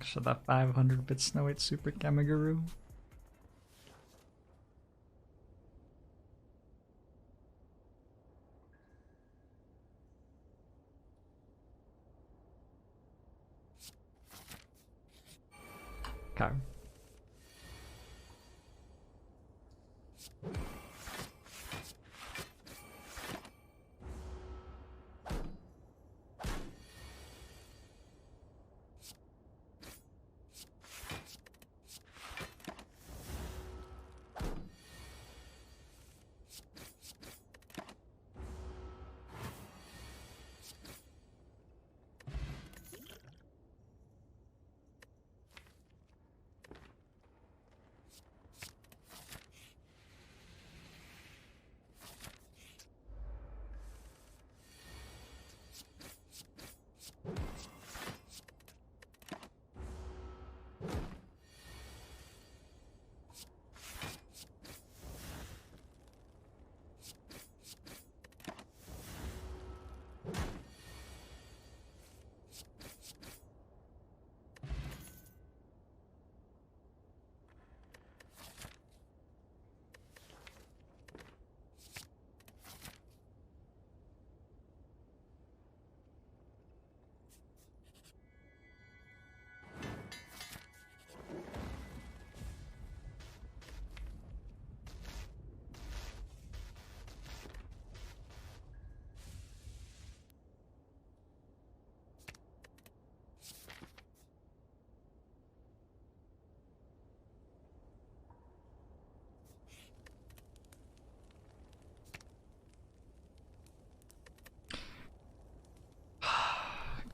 Should that 500-bit Snow White Super Kamiguru? Okay.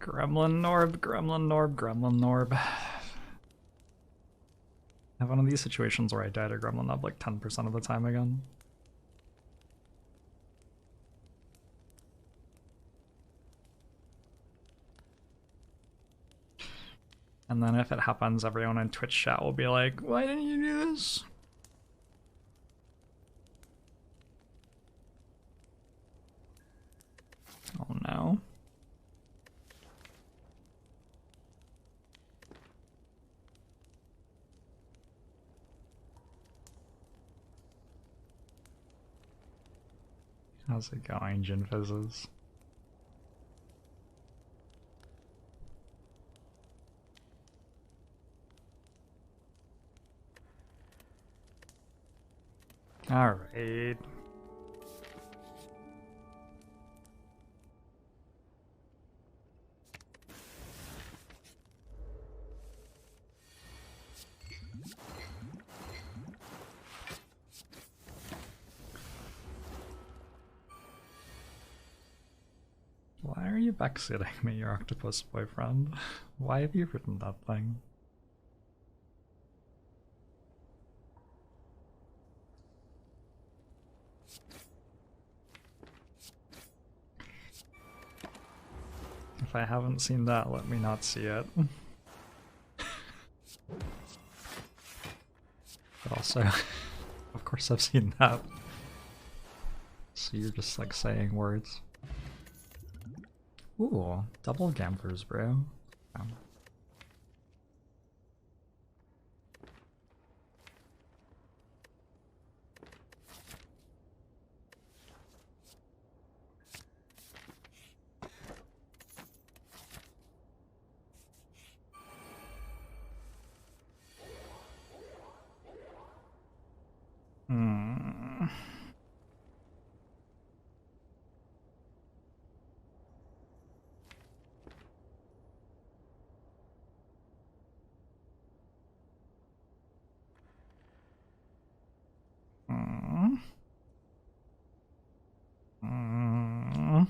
Gremlin Norb, Gremlin Norb, Gremlin Norb. I have one of these situations where I die to Gremlin Norb like 10% of the time again. And then if it happens, everyone in Twitch chat will be like, why didn't you do this? Oh no. How's it going, Gin Fizzes? Alright. Why are you backseating me, your octopus boyfriend? Why have you written that thing? If I haven't seen that, let me not see it. But also, of course I've seen that. So you're just like saying words. Ooh, double gampers, bro. Oh. Hmm. Hmm. Hmm.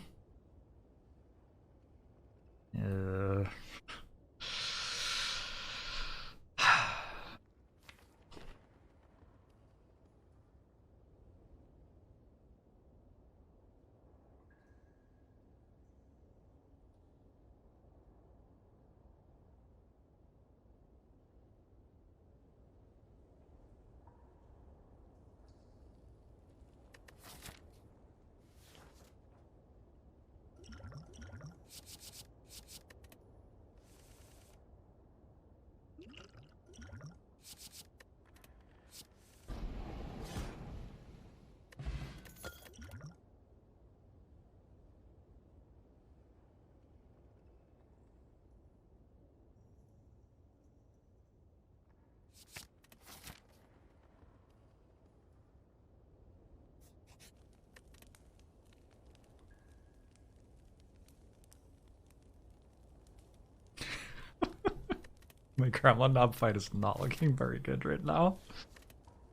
My Gremlin Knob fight is not looking very good right now.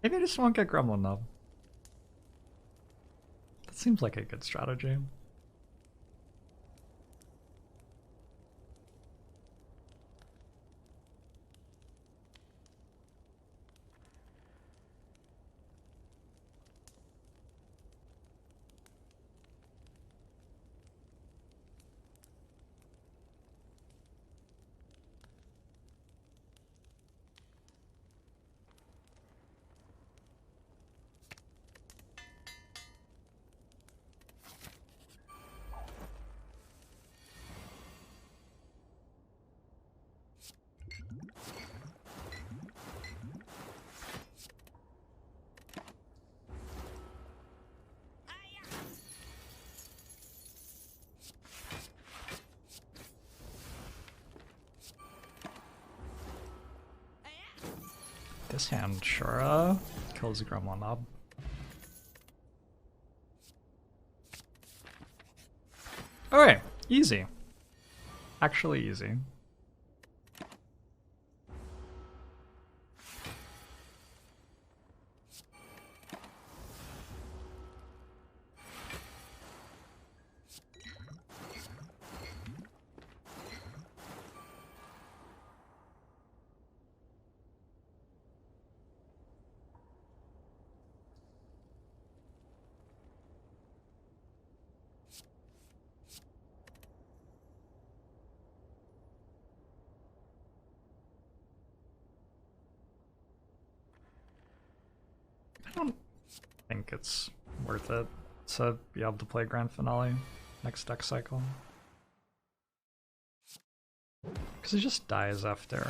Maybe I just won't get Gremlin Knob. That seems like a good strategy. This hand sure kills the Gremlin Knob. Okay, easy. Actually easy. I don't think it's worth it to be able to play Grand Finale next deck cycle. Because he just dies after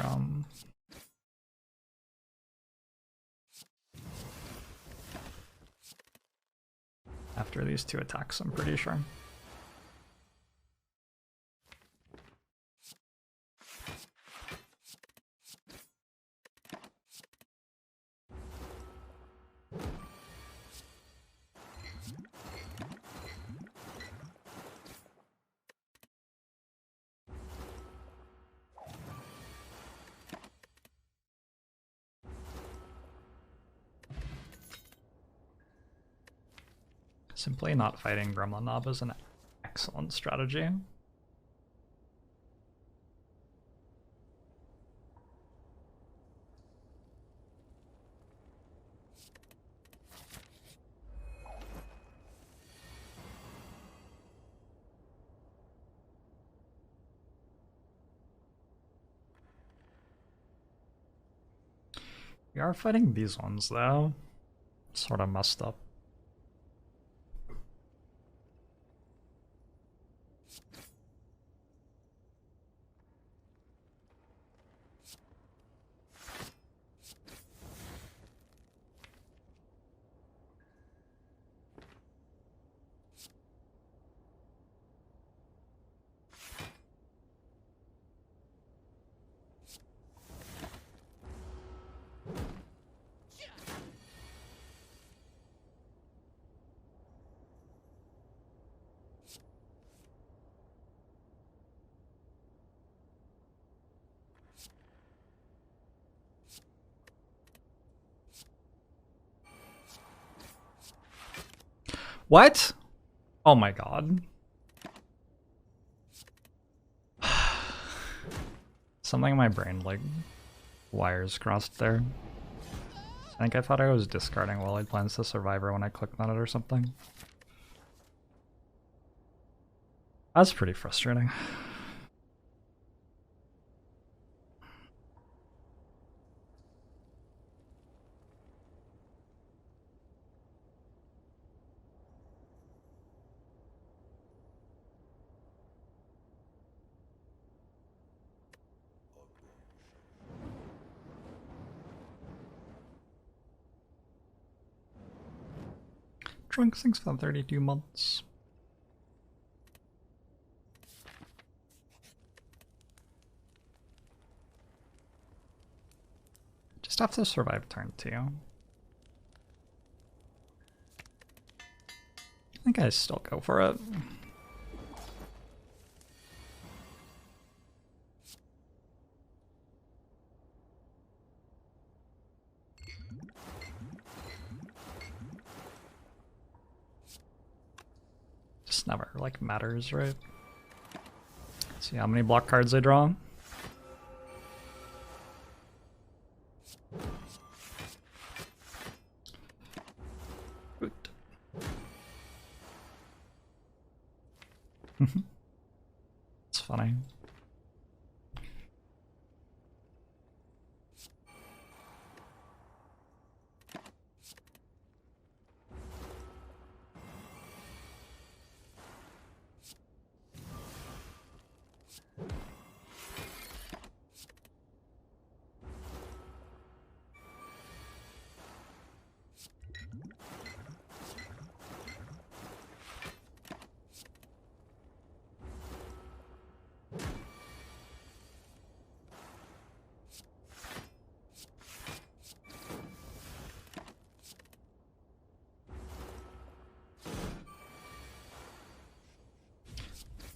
these two attacks, I'm pretty sure. Simply not fighting Gremlin Knob is an excellent strategy. We are fighting these ones though. Sort of messed up. What? Oh my god. Something in my brain, like, wires crossed there. I think I thought I was discarding Wellite Plans to Survivor when I clicked on it or something. That's pretty frustrating. Drunk things for 32 months. Just have to survive turn 2. I think I still go for it. never, like, matters, right? See how many block cards I draw. It's funny.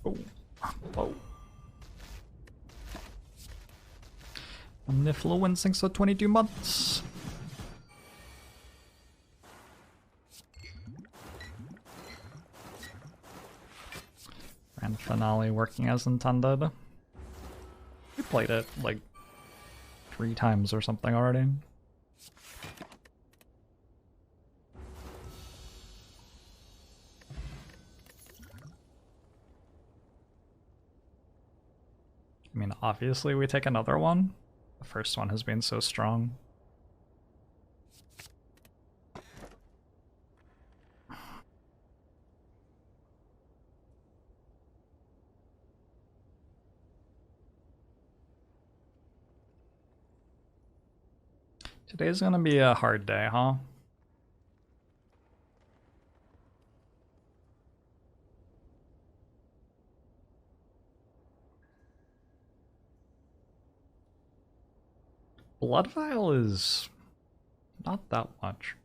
Oh, whoa. Omnifluencing so 22 months. Grand finale working as intended. We played it like 3 times or something already. I mean, obviously we take another one. The first one has been so strong. Today's gonna be a hard day, huh? Blood Vial is not that much.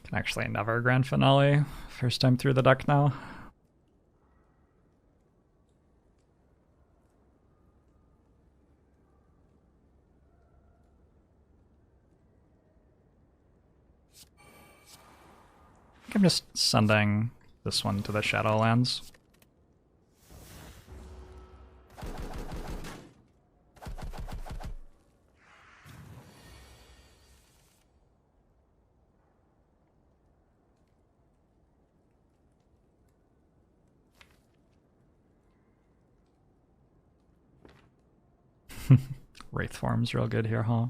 Can actually never grand finale. First time through the deck now. I think I'm just sending this one to the Shadowlands. Wraith form's real good here, huh?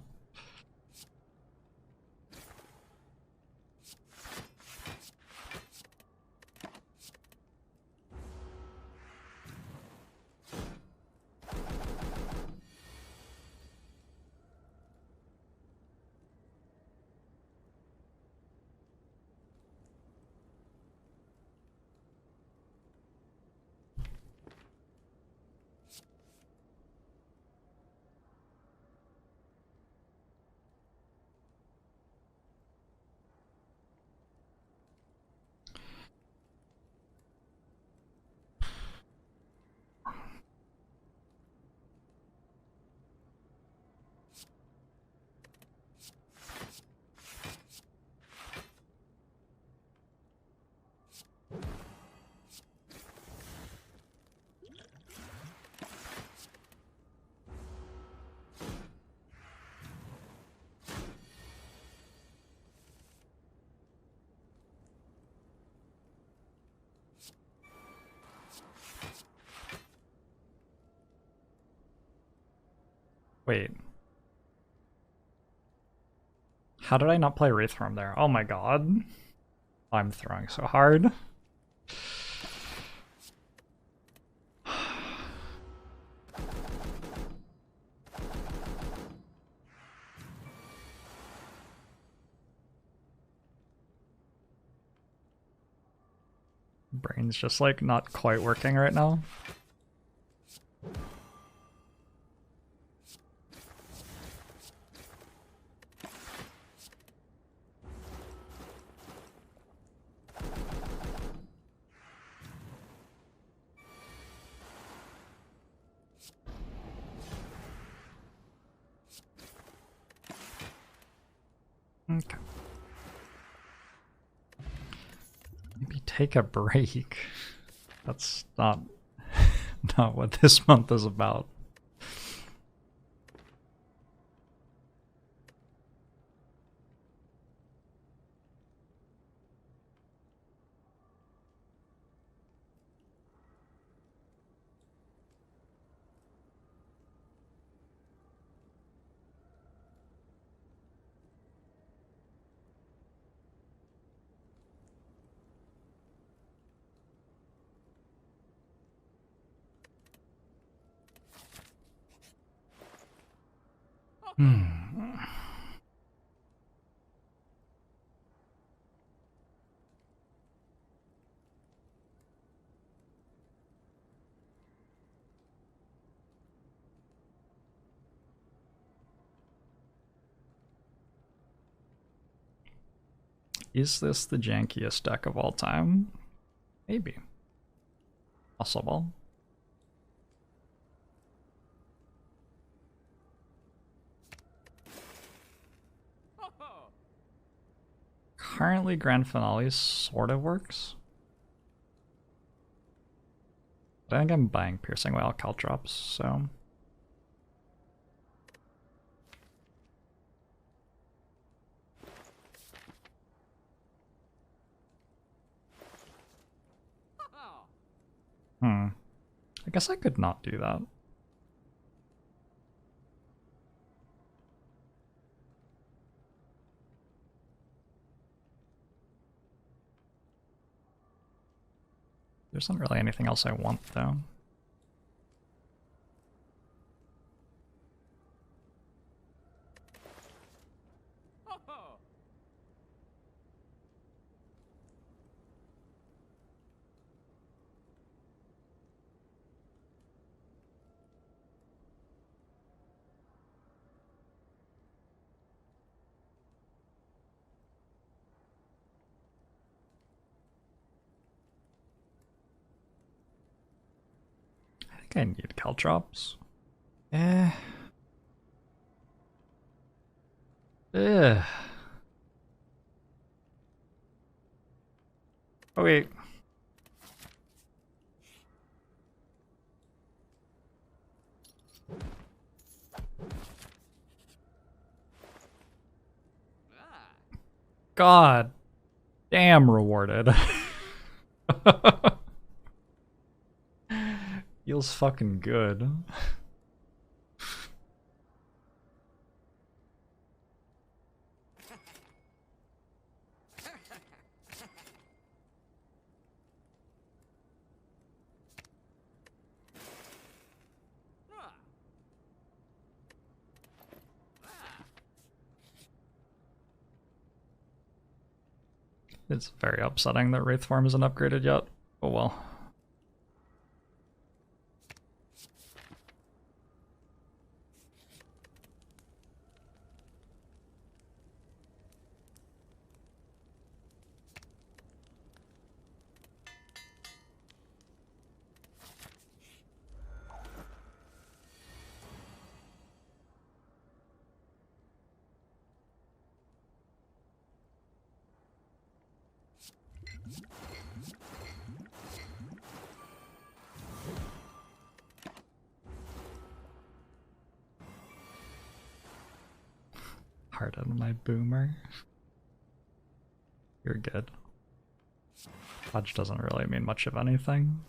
Wait. How did I not play Wraithform there? Oh my god. I'm throwing so hard. Brain's just like not quite working right now. Okay. Maybe take a break. That's not what this month is about. Is this the jankiest deck of all time? Maybe. Possible. Currently, Grand Finale sort of works. But I think I'm buying Piercing Whale Caltrops, so... I guess I could not do that. There isn't really anything else I want, though. I think I need Caltrops. Eh. Ugh. Oh wait. God damn rewarded. Feels fucking good. It's very upsetting that Wraith form isn't upgraded yet. Oh well. Pardon my boomer. You're good. Dodge doesn't really mean much of anything.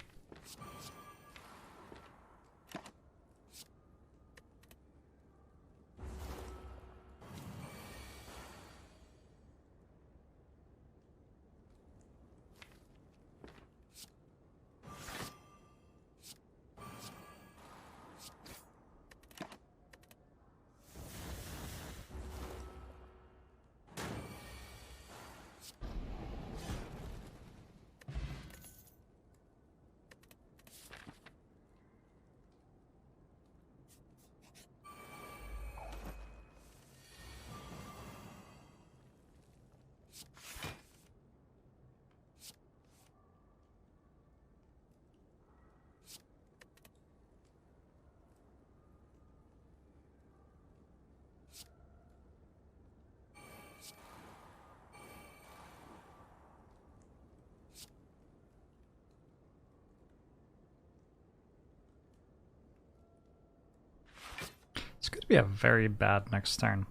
be a very bad next turn.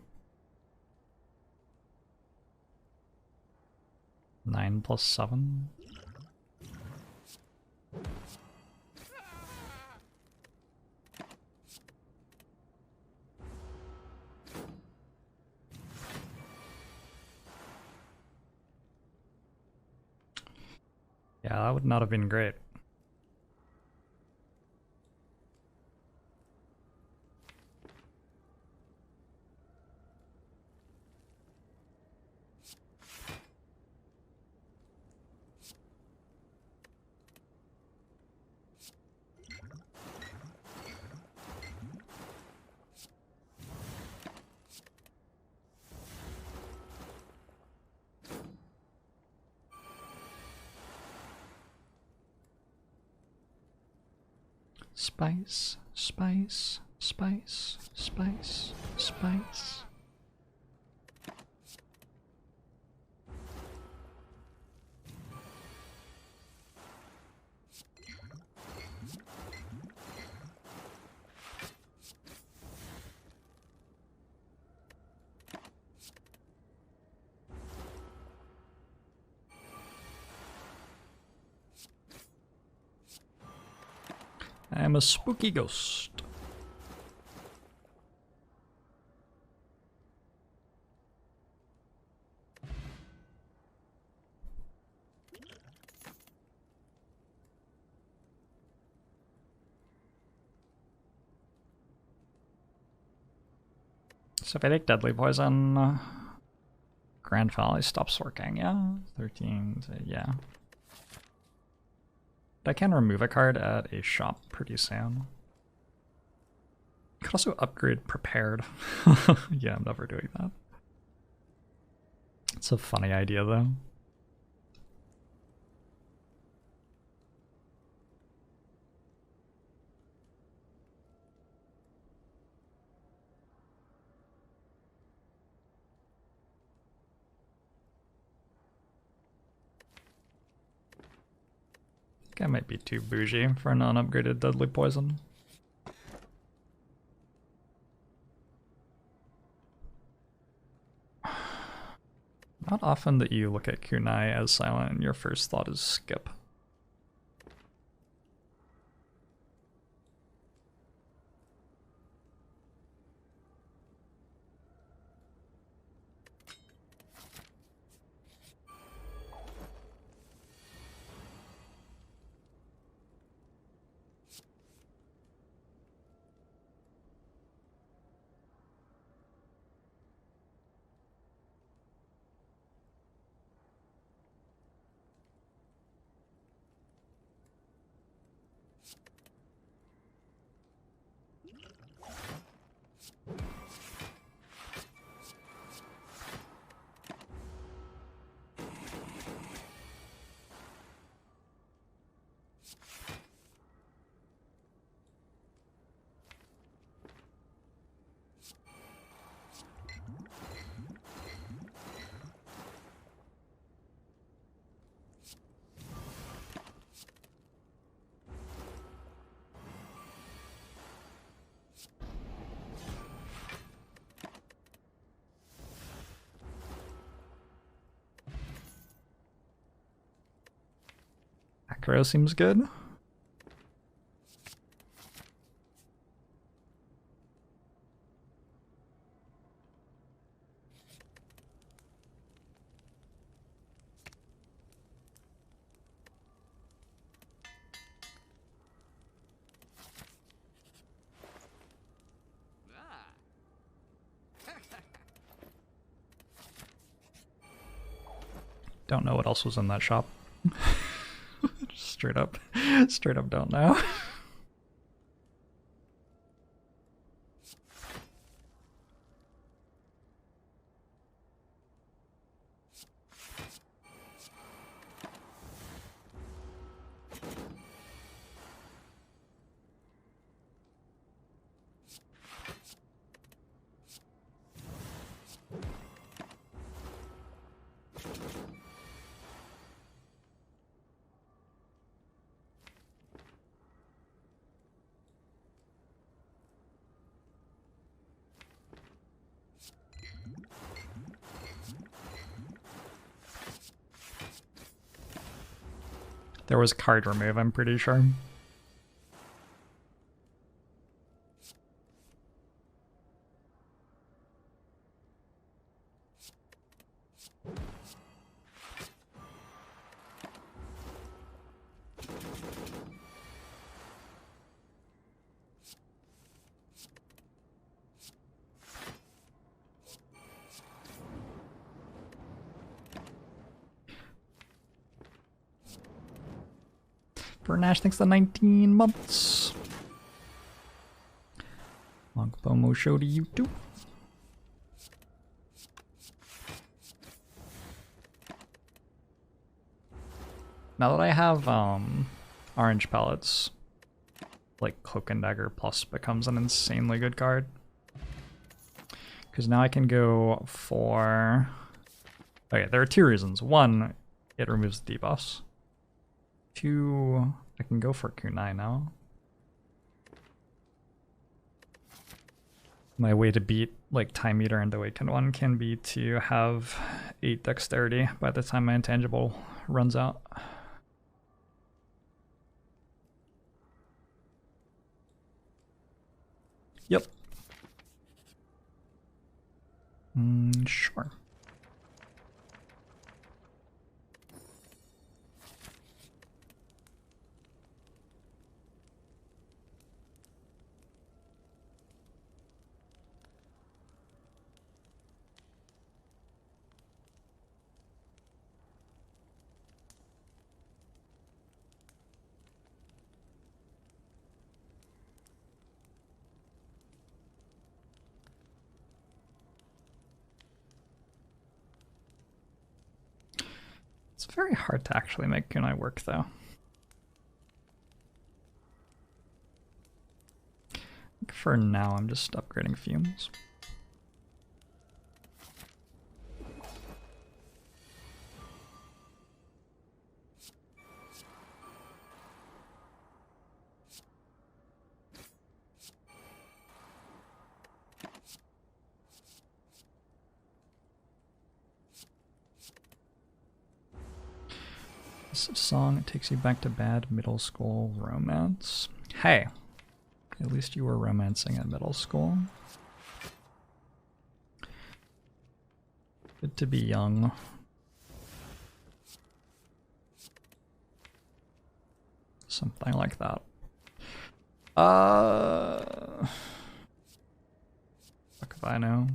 9 plus 7. Yeah, that would not have been great. Spice, spice, spice, spice, spice. I am a spooky ghost. So if I take Deadly Poison, Grand Finale stops working, yeah? 13, yeah. But I can remove a card at a shop pretty soon. I could also upgrade Prepared. Yeah, I'm never doing that. It's a funny idea though. I might be too bougie for a non-upgraded Deadly Poison. Not often that you look at Kunai as silent and your first thought is skip. Acro seems good. Don't know what else was in that shop. straight up don't know. There was card remove, I'm pretty sure. Nash thanks the 19 months. Long FOMO show to you too. Now that I have orange pellets, like Cloak and Dagger Plus becomes an insanely good card. Because now I can go for... Okay, there are two reasons. One, it removes the debuffs. Two, I can go for Kunai now. My way to beat like Time Eater and Awakened One can be to have 8 dexterity by the time my intangible runs out. Yep. Sure. It's very hard to actually make kunai work, though. For now, I'm just upgrading fumes. This song takes you back to bad middle school romance. Hey, at least you were romancing in middle school. Good to be young. Something like that. Fuck if I know.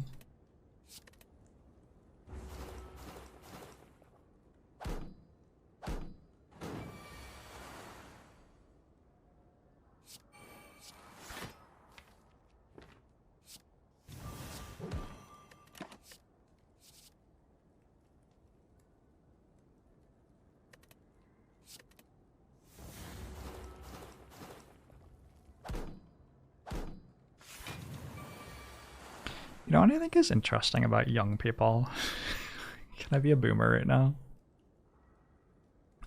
You know what I think is interesting about young people? Can I be a boomer right now?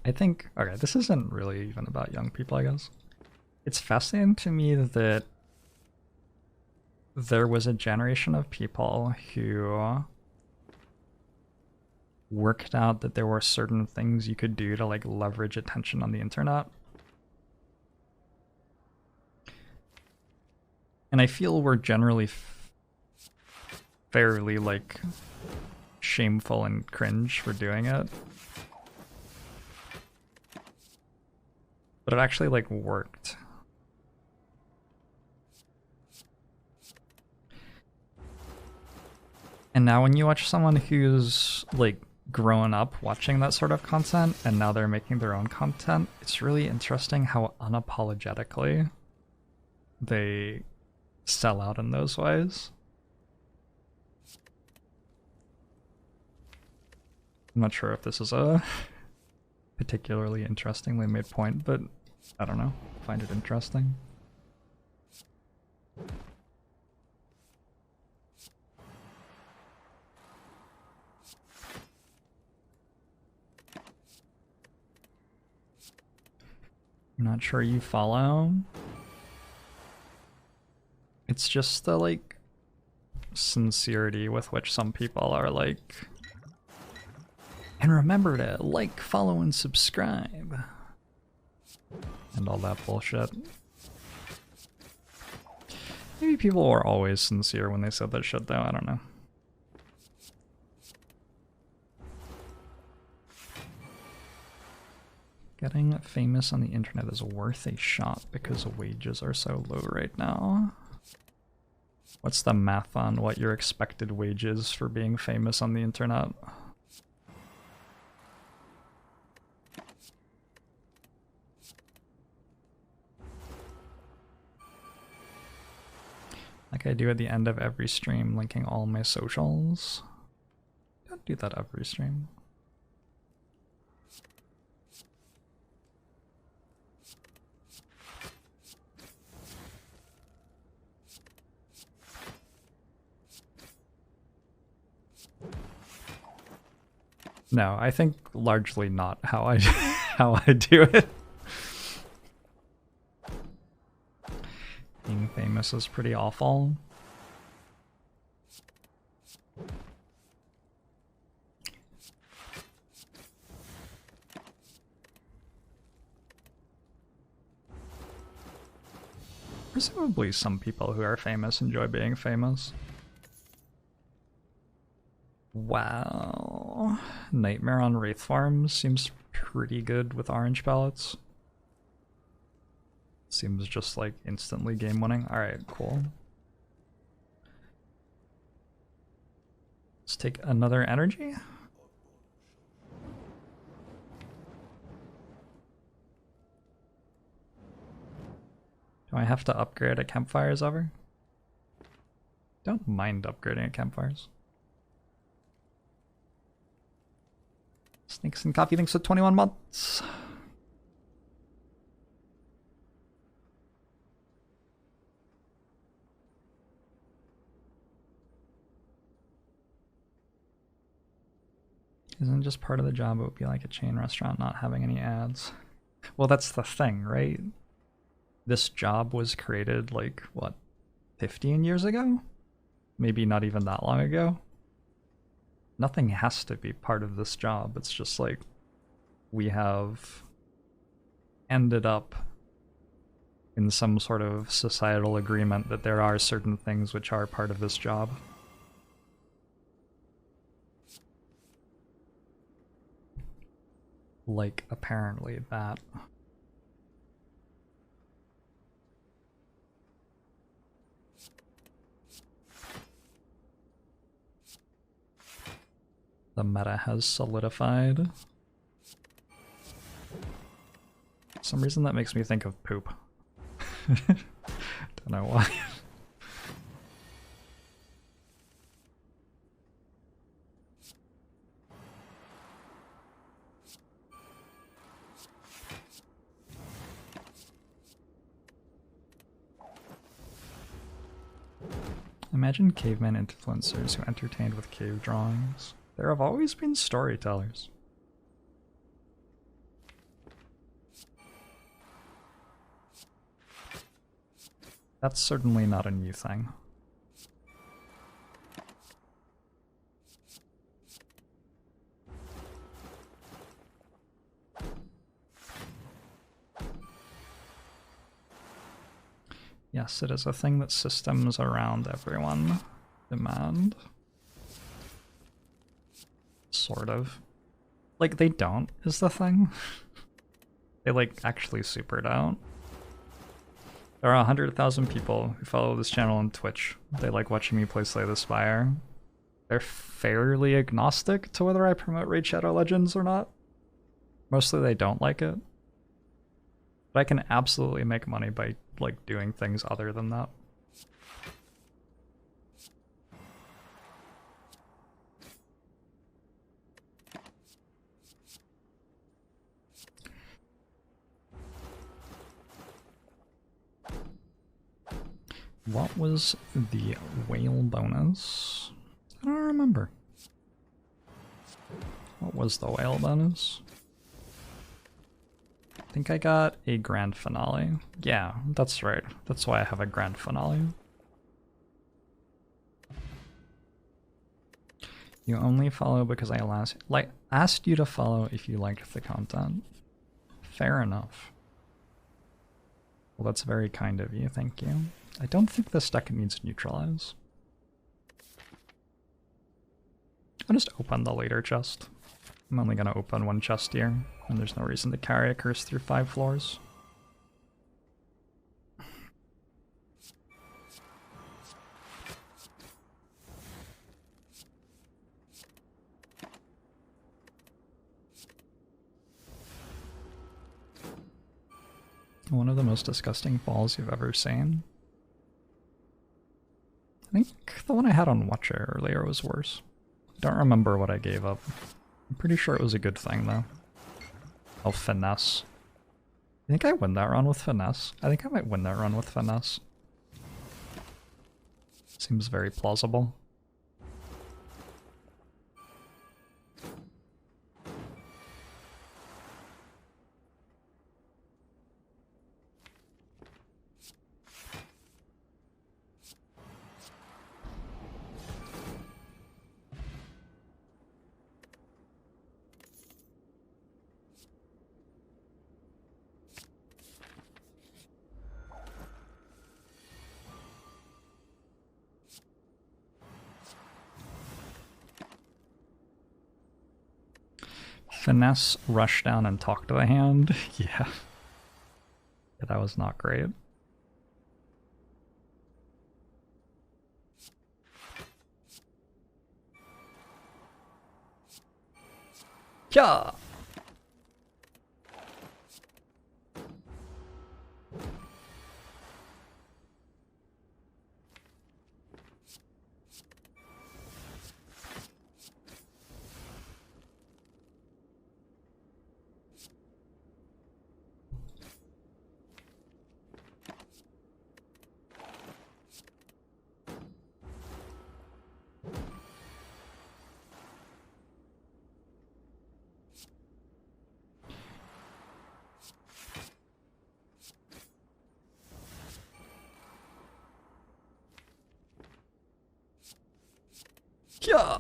I think, okay, this isn't really even about young people, I guess. It's fascinating to me that there was a generation of people who worked out that there were certain things you could do to like leverage attention on the internet. And I feel we're generally fairly like shameful and cringe for doing it, but it actually like worked. And now when you watch someone who's like grown up watching that sort of content and now they're making their own content, it's really interesting how unapologetically they sell out in those ways. I'm not sure if this is a particularly interestingly made point, but I don't know. I find it interesting. I'm not sure you follow. It's just the like sincerity with which some people are like, and remember to like, follow, and subscribe. and all that bullshit. Maybe people were always sincere when they said that shit though, I don't know. Getting famous on the internet is worth a shot because wages are so low right now. What's the math on what your expected wage is for being famous on the internet? Like I do at the end of every stream, linking all my socials. Don't do that every stream. No, I think largely not how I how I do it. Being famous is pretty awful. Presumably some people who are famous enjoy being famous. Wow. Nightmare on Wraith Farms seems pretty good with orange palettes. Seems just like instantly game winning. Alright, cool. Let's take another energy. Do I have to upgrade at campfires ever? Don't mind upgrading at campfires. Snakes and Coffee thanks for 21 months. Isn't just part of the job it would be like a chain restaurant not having any ads? Well, that's the thing, right? This job was created like, what, 15 years ago? Maybe not even that long ago. Nothing has to be part of this job. It's just like we have ended up in some sort of societal agreement that there are certain things which are part of this job. Like, apparently that. The meta has solidified. For some reason that makes me think of poop. Don't know why. Imagine caveman influencers who entertained with cave drawings. There have always been storytellers. That's certainly not a new thing. Yes, it is a thing that systems around everyone demand. Sort of. Like, they don't, is the thing. They, like, actually super don't. There are 100,000 people who follow this channel on Twitch. They like watching me play Slay the Spire. They're fairly agnostic to whether I promote Raid Shadow Legends or not. Mostly they don't like it. But I can absolutely make money by, like, doing things other than that. What was the whale bonus? I don't remember. What was the whale bonus? I think I got a grand finale. Yeah, that's right. That's why I have a grand finale. You only follow because I asked you to follow if you liked the content. Fair enough. Well, that's very kind of you, thank you. I don't think this deck needs neutralize. I'll just open the later chest. I'm only gonna open one chest here, and there's no reason to carry a curse through 5 floors. One of the most disgusting falls you've ever seen. I think the one I had on Watcher earlier was worse. I don't remember what I gave up. I'm pretty sure it was a good thing though. Oh, Finesse. I think I win that run with Finesse. I think I might win that run with Finesse. Seems very plausible. Finesse, rush down and talk to the hand. Yeah. That was not great. Yeah. Yeah.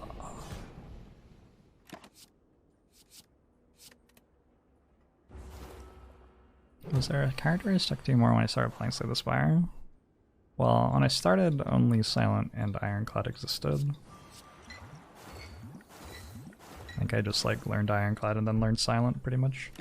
Was there a character I stuck to more when I started playing Slay the Spire? Well, when I started, only Silent and Ironclad existed. I think I just like learned Ironclad and then learned Silent pretty much.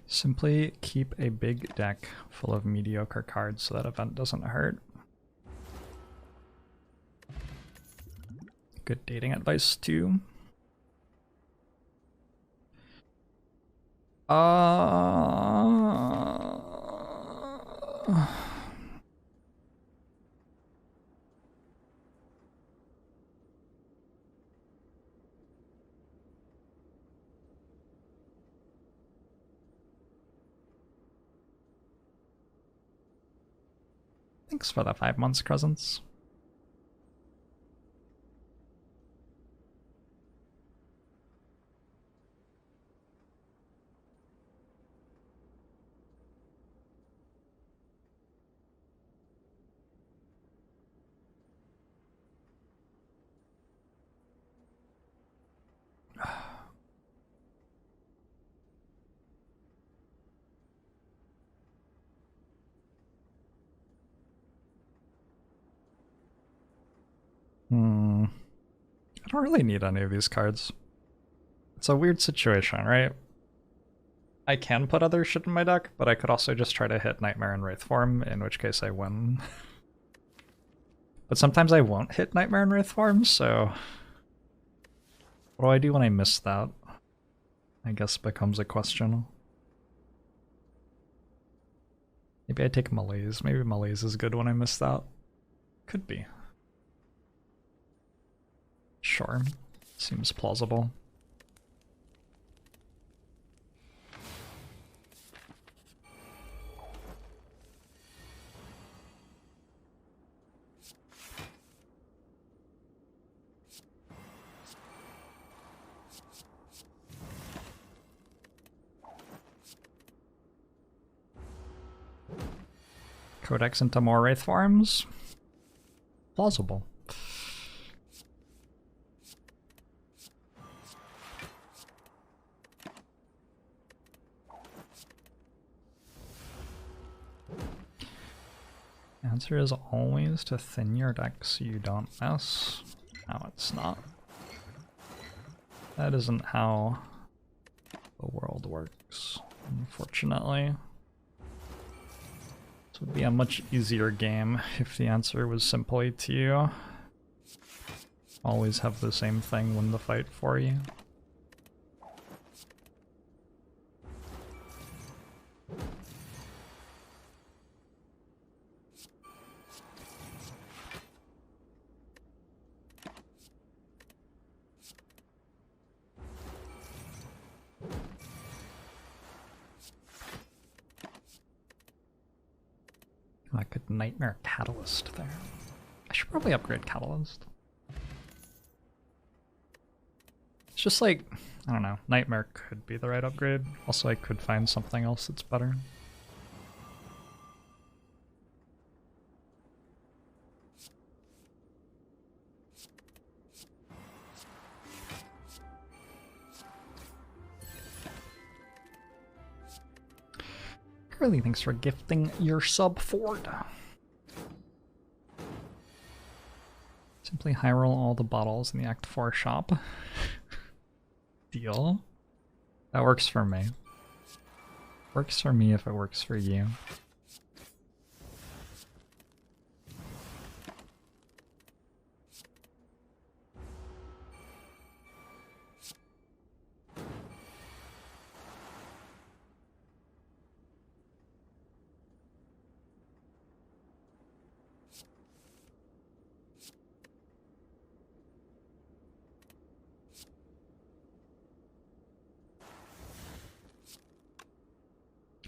Simply keep a big deck full of mediocre cards so that event doesn't hurt. Good dating advice too. Thanks for the 5 months, Crescents. I don't really need any of these cards. It's a weird situation, right? I can put other shit in my deck, but I could also just try to hit Nightmare and Wraith form, in which case I win. But sometimes I won't hit Nightmare and Wraith form, so... What do I do when I miss that? I guess becomes a question. Maybe I take Malaise. Maybe Malaise is good when I miss that. Could be. Sure. Seems plausible. Codex into more Wraith forms? Plausible. Answer is always to thin your deck so you don't mess. No, it's not. That isn't how the world works, unfortunately. This would be a much easier game if the answer was simply to always have the same thing win the fight for you. I could Nightmare Catalyst there. I should probably upgrade Catalyst. It's just like, I don't know, Nightmare could be the right upgrade. Also, I could find something else that's better. Curly, thanks for gifting your sub Ford. Simply high roll all the bottles in the Act 4 shop. Deal. That works for me. Works for me if it works for you.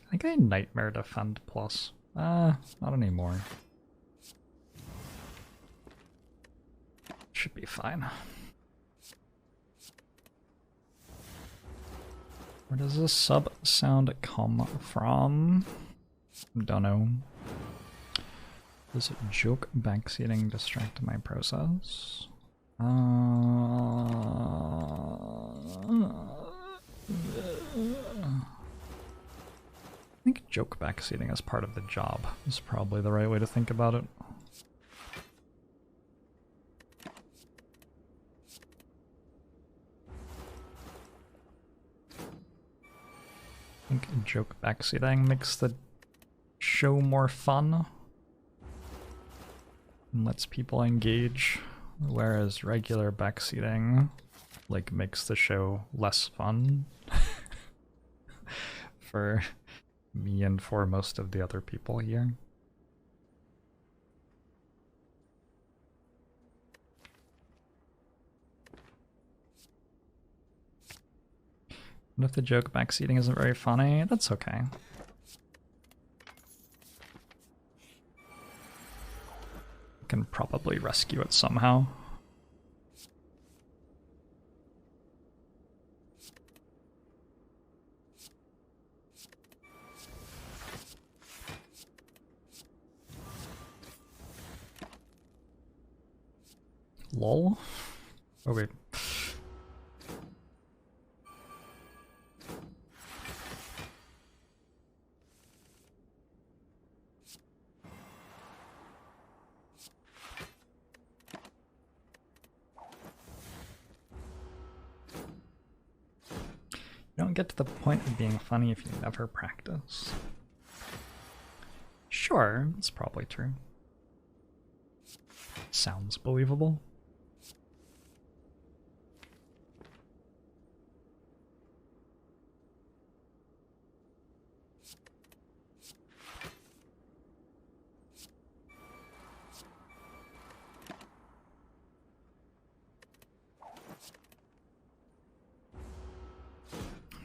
I think I Nightmare Defend Plus. Not anymore. Should be fine. Where does this sub sound come from? Don't know. Does joke backseating distract my process? I think joke backseating as part of the job is probably the right way to think about it. I think joke backseating makes the show more fun and lets people engage, whereas regular backseating like makes the show less fun for me and for most of the other people here. And if the joke backseating isn't very funny, that's okay. I can probably rescue it somehow. Lol. Oh wait. You don't get to the point of being funny if you never practice. Sure, that's probably true. Sounds believable.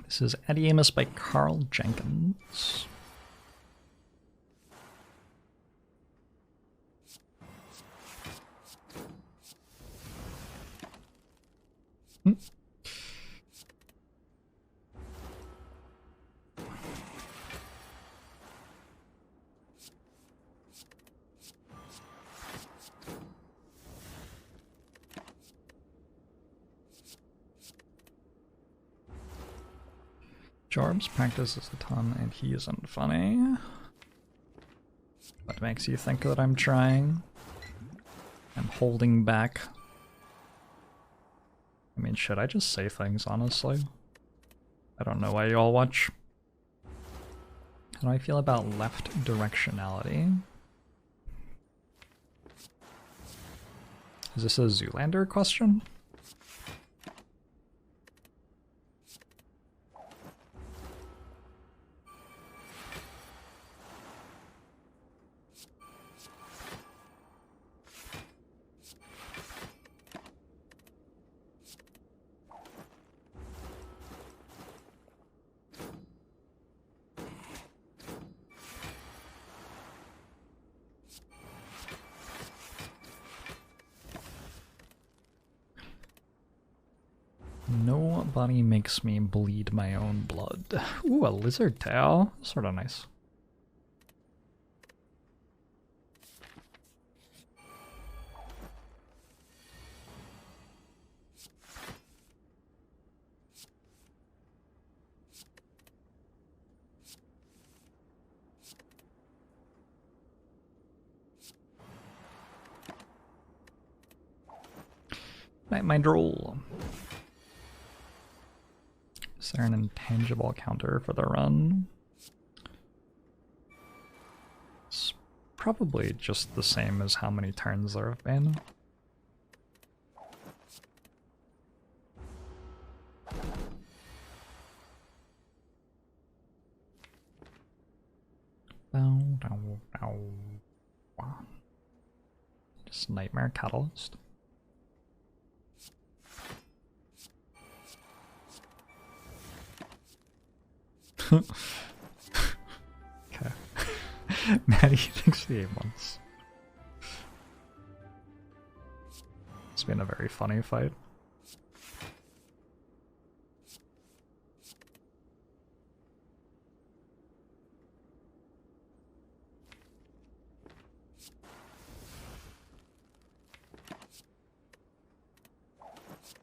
This is Eddie Amos by Carl Jenkins. Jorbs practices a ton and he isn't funny. What makes you think that I'm trying? I'm holding back. I mean, should I just say things, honestly? I don't know why you all watch. How do I feel about left directionality? Is this a Zoolander question? Nobody makes me bleed my own blood. Ooh, a lizard tail. Sort of nice. My droll. Is there an intangible counter for the run? It's probably just the same as how many turns there have been. Just Nightmare Catalyst. Okay. Maddie thinks the 8 months. It's been a very funny fight.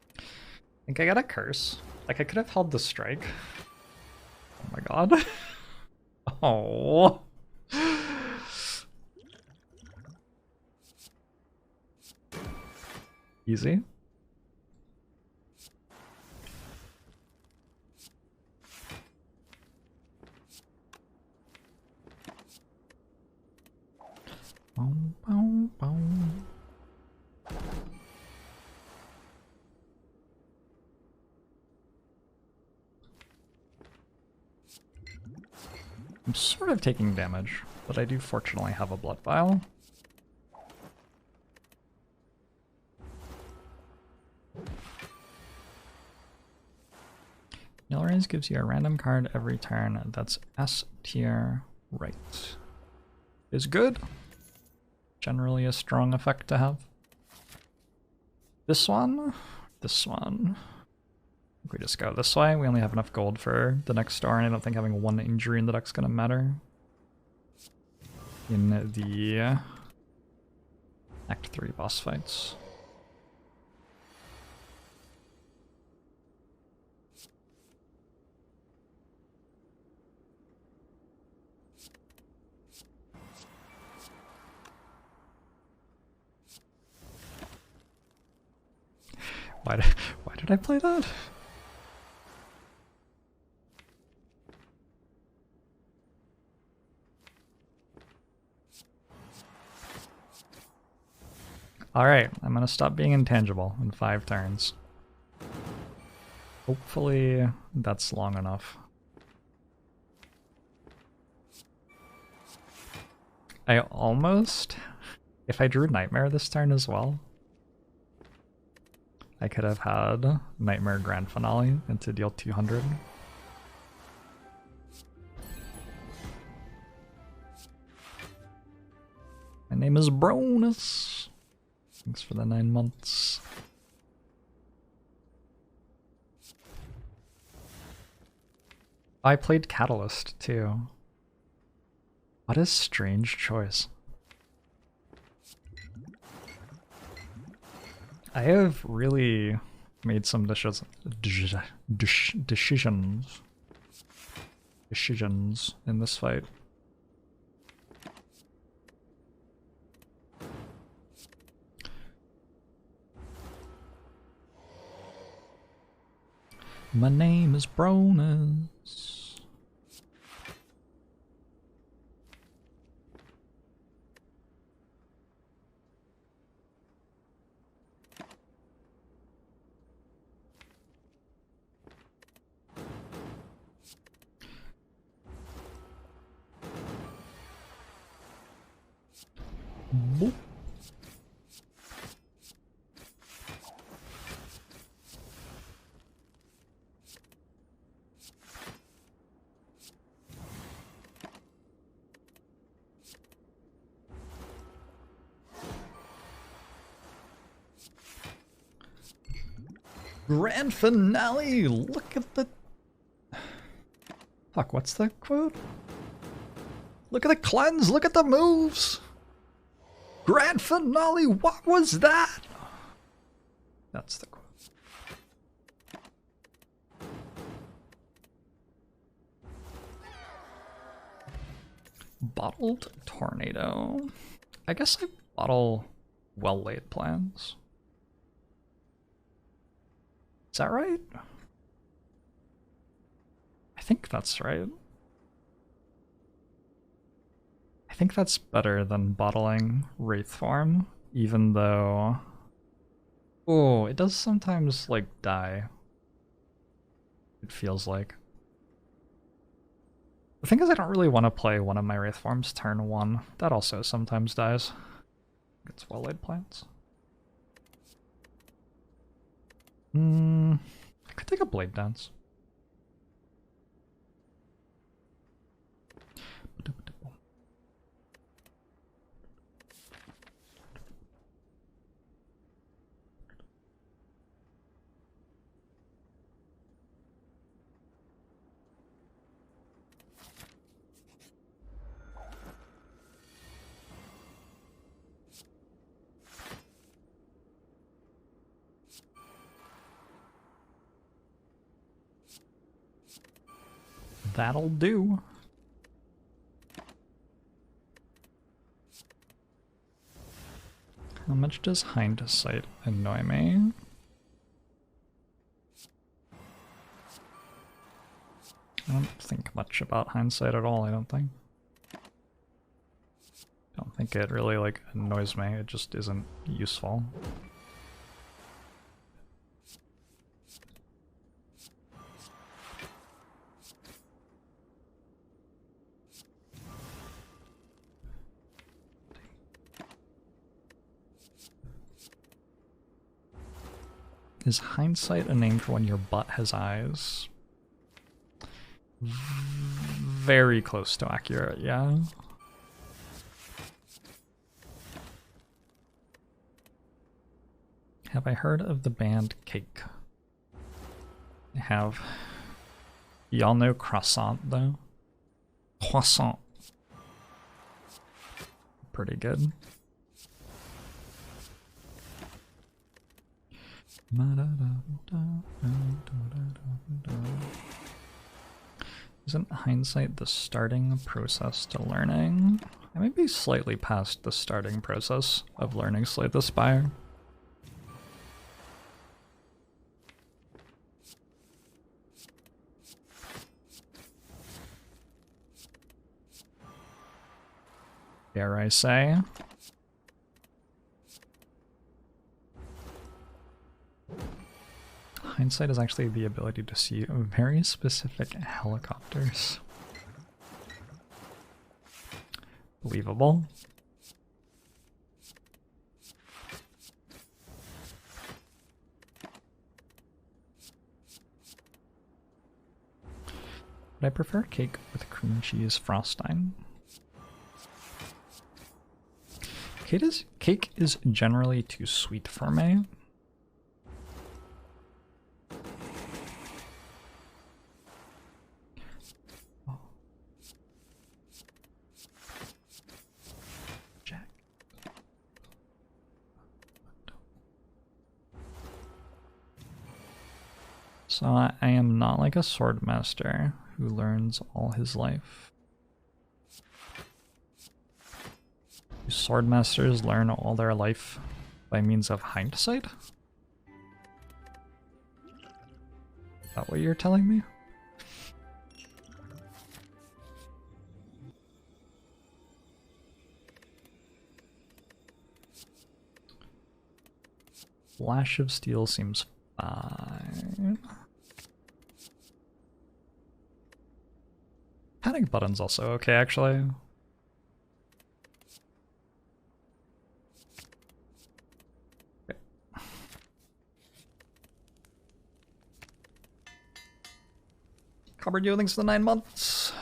I think I got a curse. Like, I could have held the strike. Oh my god. Oh. Easy. Boom, boom, boom. I'm sort of taking damage, but I do fortunately have a blood vial. Nilraise gives you a random card every turn that's S tier right. Is good. Generally a strong effect to have. This one. I think we just go this way. We only have enough gold for the next star, and I don't think having one injury in the deck's gonna matter. In the Act 3 boss fights. Why did I play that? Alright, I'm gonna stop being intangible in 5 turns. Hopefully that's long enough. I almost... If I drew Nightmare this turn as well, I could have had Nightmare Grand Finale and to deal 200. My name is Bronus. Thanks for the 9 months. I played Catalyst too. What a strange choice. I have really made some decisions. decisions in this fight. My name is Bronus. Boop. Grand finale! Look at the... Fuck, what's the quote? Look at the cleanse! Look at the moves! Grand finale! What was that? That's the quote. Bottled tornado. I guess I bottle well-laid plans. Is that right? I think that's right. I think that's better than bottling Wraith form, even though... Oh, it does sometimes, like, die. It feels like. The thing is, I don't really want to play one of my Wraith forms turn 1. That also sometimes dies. It's well-laid plans. I could take a Blade Dance. That'll do. How much does hindsight annoy me? I don't think much about hindsight at all, I don't think. I don't think it really, like, annoys me, it just isn't useful. Is hindsight a name for when your butt has eyes? Very close to accurate, yeah. Have I heard of the band Cake? I have. Y'all know Croissant, though? Croissant. Pretty good. Isn't hindsight the starting process to learning? I might be slightly past the starting process of learning Slay the Spire. Dare I say? Hindsight is actually the ability to see very specific helicopters. Believable. But I prefer cake with cream cheese frosting. Cake is generally too sweet for me. So I am not like a sword master who learns all his life. Do swordmasters learn all their life by means of hindsight? Is that what you're telling me? Flash of Steel seems fine. Panic Button's also okay, actually. Okay. Cupboard you, thanks for the 9 months.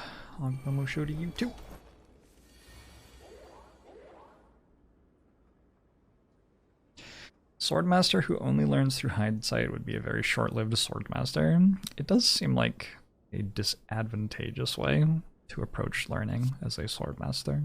I'll show to you too. Swordmaster who only learns through hindsight would be a very short-lived swordmaster. It does seem like a disadvantageous way to approach learning as a swordmaster.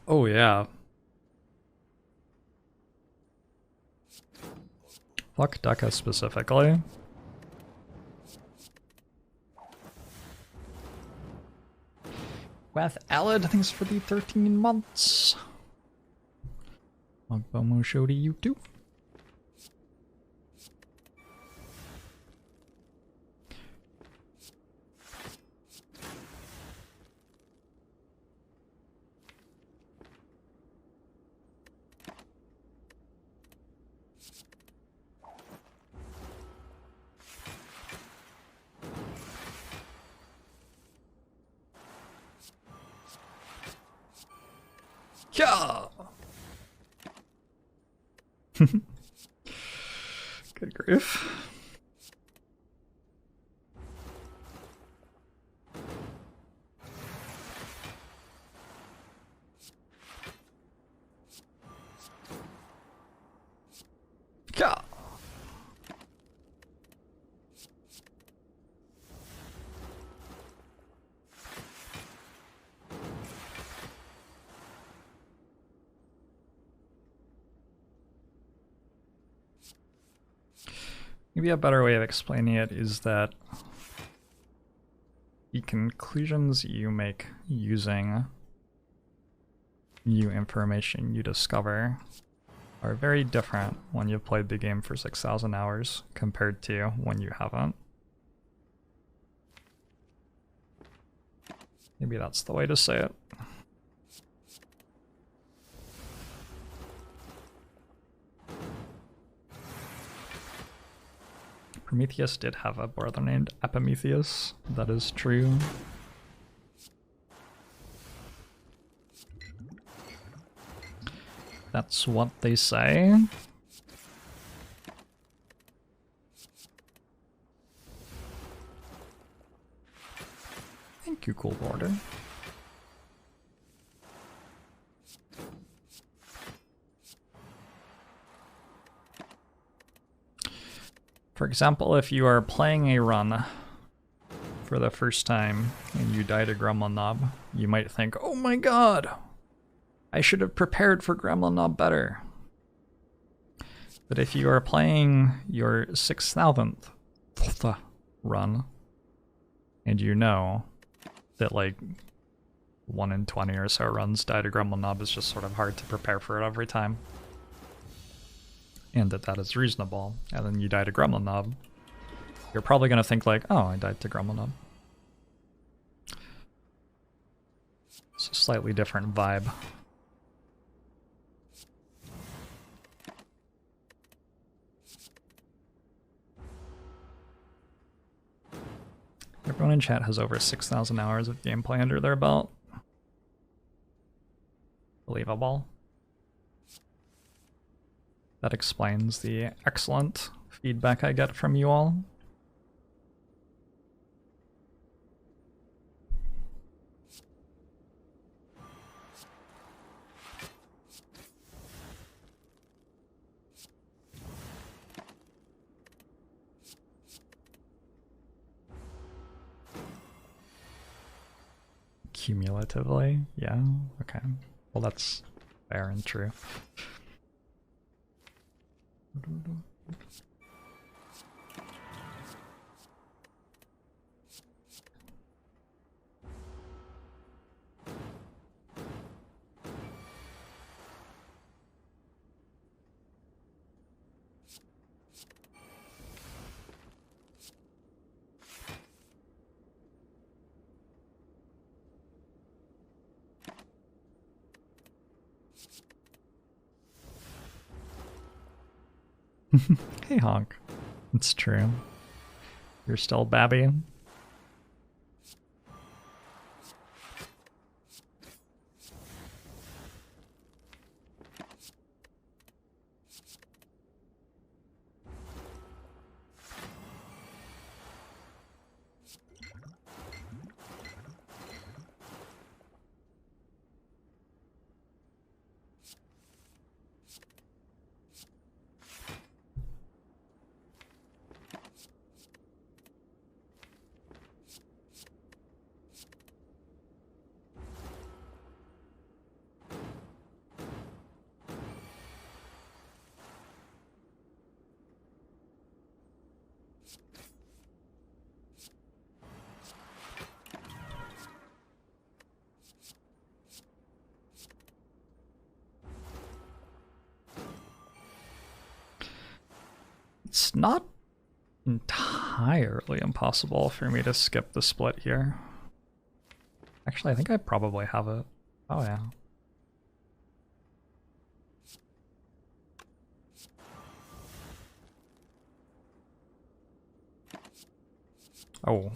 Oh yeah. Fuck Deka specifically. Wath Alad, thanks for the 13 months. Mogbomo show to you too. Yeah. Good grief. Yeah. Maybe a better way of explaining it is that the conclusions you make using new information you discover are very different when you've played the game for 6,000 hours compared to when you haven't. Maybe that's the way to say it. Prometheus did have a brother named Epimetheus. That is true. That's what they say. Thank you, Cool Border. For example, if you are playing a run for the first time and you die to Gremlin Knob, you might think, oh my god, I should have prepared for Gremlin Knob better. But if you are playing your 6,000th run, and you know that like 1 in 20 or so runs die to Gremlin Knob is just sort of hard to prepare for it every time, and that is reasonable, and then you die to Gremlin Knob, you're probably going to think like, oh, I died to Gremlin Knob. It's a slightly different vibe. Everyone in chat has over 6,000 hours of gameplay under their belt. believable. That explains the excellent feedback I get from you all. Cumulatively, yeah, okay. Well, that's fair and true. Hey, Honk. It's true. You're still Babby. It's not entirely impossible for me to skip the split here. Actually, I think I probably have it. Oh, yeah. Oh.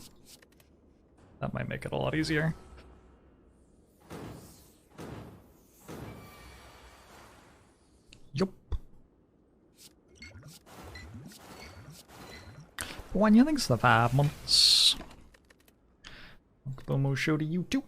That might make it a lot easier. Yup. When you think's the 5 months? Boom will show to you too.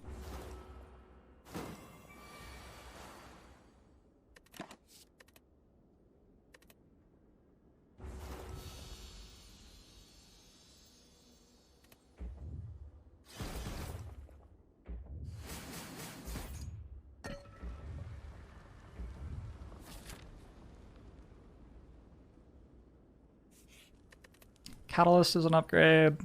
Catalyst is an upgrade.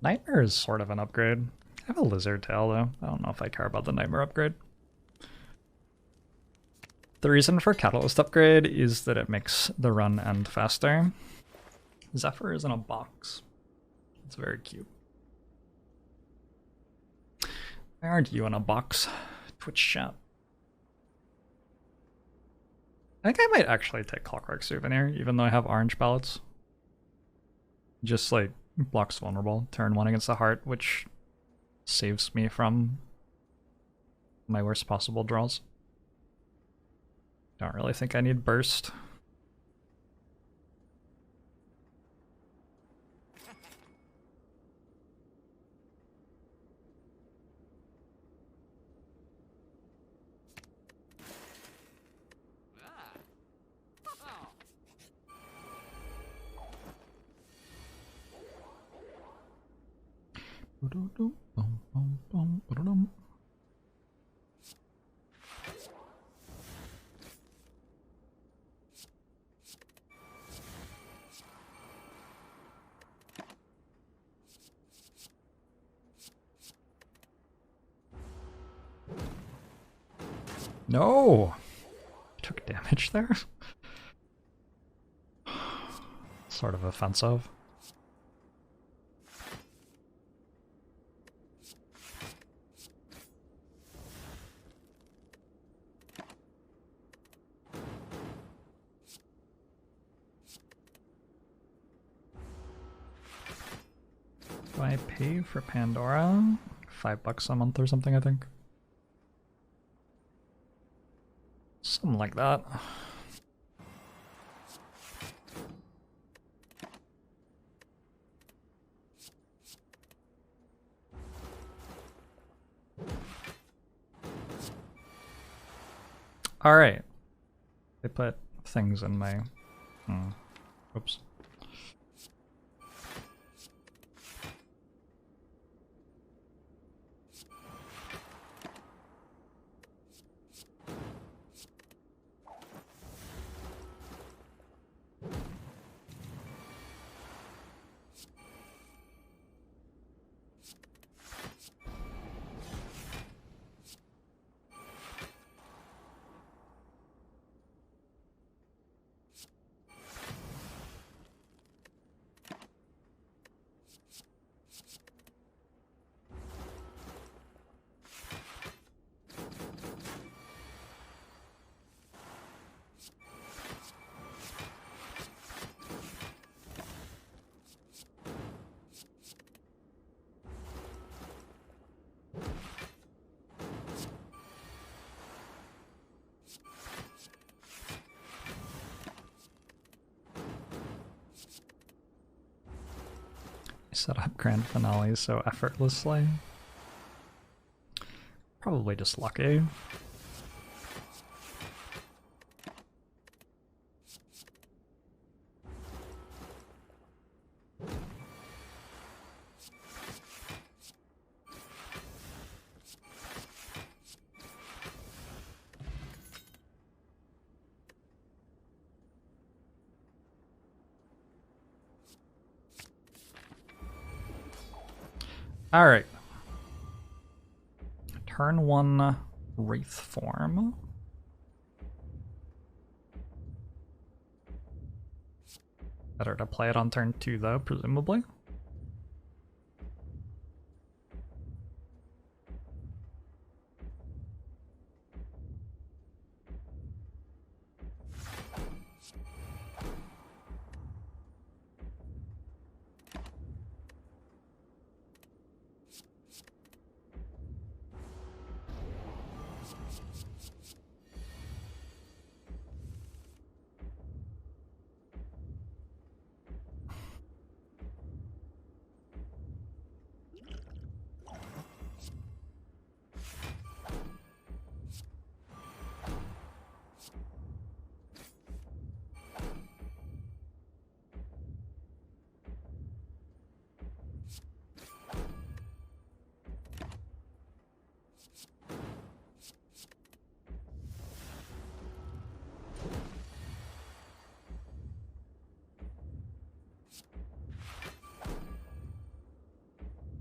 Nightmare is sort of an upgrade. I have a lizard tail though. I don't know if I care about the Nightmare upgrade. The reason for Catalyst upgrade is that it makes the run end faster. Zephyr is in a box. It's very cute. Why aren't you in a box? Twitch chat. I think I might actually take Clockwork Souvenir, even though I have orange palettes. Just like blocks vulnerable, turn 1 against the heart, which saves me from my worst possible draws. Don't really think I need burst. No! I took damage there? Sort of offensive. Do I pay for Pandora? $5 a month or something, I think. Something like that. Alright. They put things in my... Oops. Set up grand finale so effortlessly. Probably just lucky. Alright. Turn 1 Wraith form. Better to play it on turn 2 though, presumably.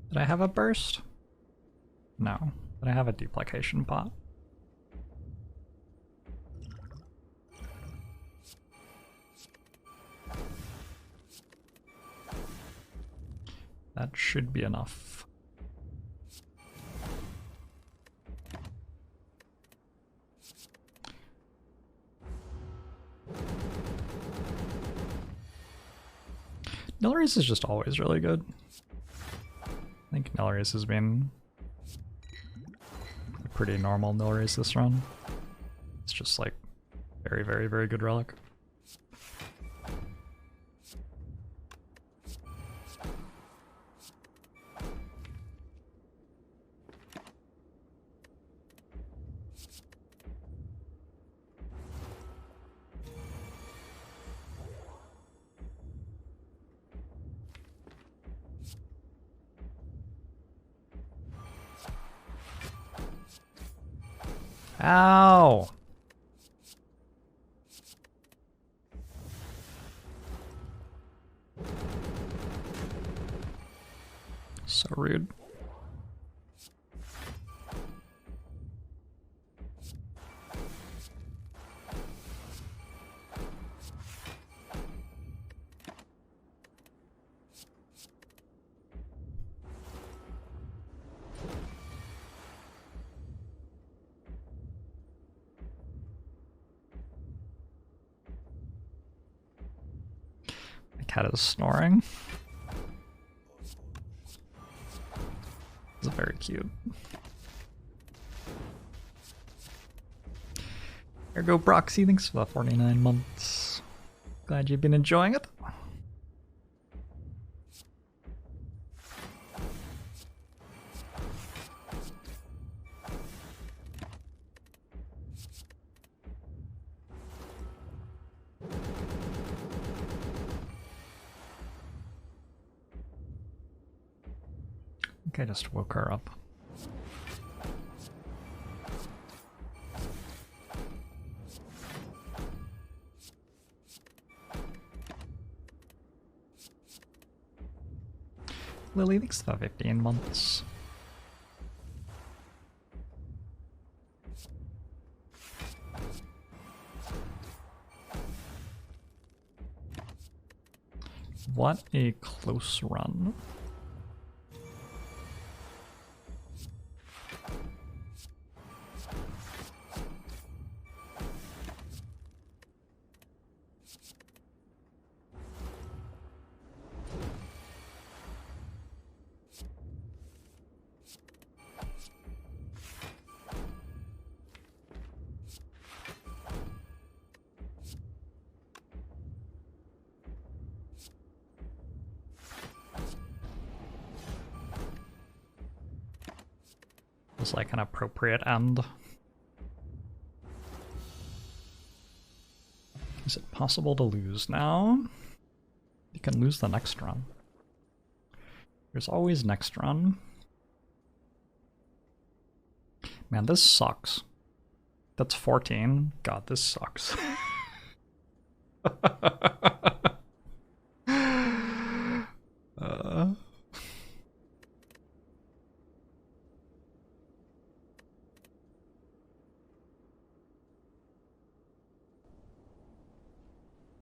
Did I have a burst? No. Did I have a duplication pot? That should be enough. Nilrace is just always really good. I think Nilrace has been a pretty normal Nilrace this run. It's just like very, very, very good relic. Ow! So rude. Cat is snoring. It's very cute. There go Broxy, thanks for the 49 months. Glad you've been enjoying it. I just woke her up. Lily, thanks for 15 months. What a close run. Was like an appropriate end. Is it possible to lose now? You can lose the next run. There's always next run. Man, this sucks. That's 14. God, this sucks.